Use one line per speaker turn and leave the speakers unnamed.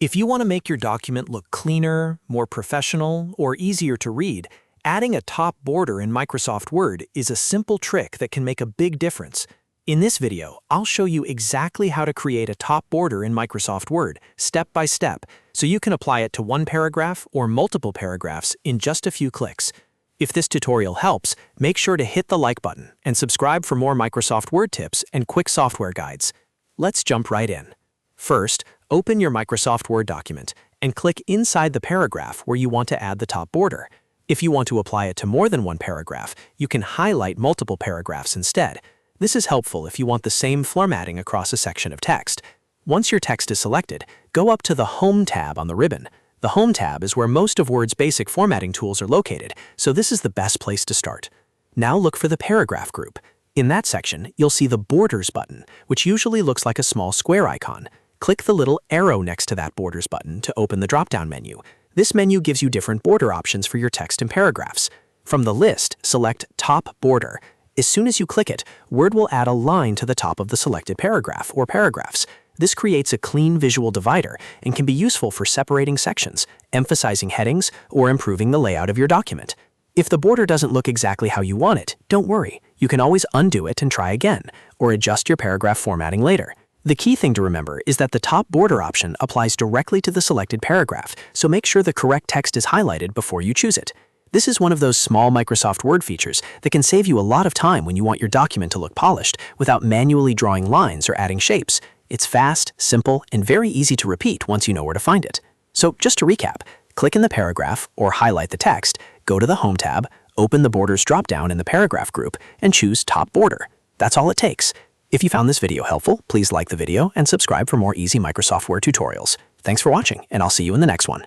If you want to make your document look cleaner, more professional, or easier to read, adding a top border in Microsoft Word is a simple trick that can make a big difference. In this video, I'll show you exactly how to create a top border in Microsoft Word, step by step, so you can apply it to one paragraph or multiple paragraphs in just a few clicks. If this tutorial helps, make sure to hit the like button and subscribe for more Microsoft Word tips and quick software guides. Let's jump right in. First, open your Microsoft Word document and click inside the paragraph where you want to add the top border. If you want to apply it to more than one paragraph, you can highlight multiple paragraphs instead. This is helpful if you want the same formatting across a section of text. Once your text is selected, go up to the Home tab on the ribbon. The Home tab is where most of Word's basic formatting tools are located, so this is the best place to start. Now look for the paragraph group. In that section, you'll see the Borders button, which usually looks like a small square icon. Click the little arrow next to that Borders button to open the drop-down menu. This menu gives you different border options for your text and paragraphs. From the list, select Top Border. As soon as you click it, Word will add a line to the top of the selected paragraph or paragraphs. This creates a clean visual divider and can be useful for separating sections, emphasizing headings, or improving the layout of your document. If the border doesn't look exactly how you want it, don't worry. You can always undo it and try again, or adjust your paragraph formatting later. The key thing to remember is that the top border option applies directly to the selected paragraph, so make sure the correct text is highlighted before you choose it. This is one of those small Microsoft Word features that can save you a lot of time when you want your document to look polished without manually drawing lines or adding shapes. It's fast, simple, and very easy to repeat once you know where to find it. So just to recap, click in the paragraph or highlight the text, go to the Home tab, open the Borders drop-down in the paragraph group, and choose Top Border. That's all it takes. If you found this video helpful, please like the video and subscribe for more easy Microsoft Word tutorials. Thanks for watching, and I'll see you in the next one.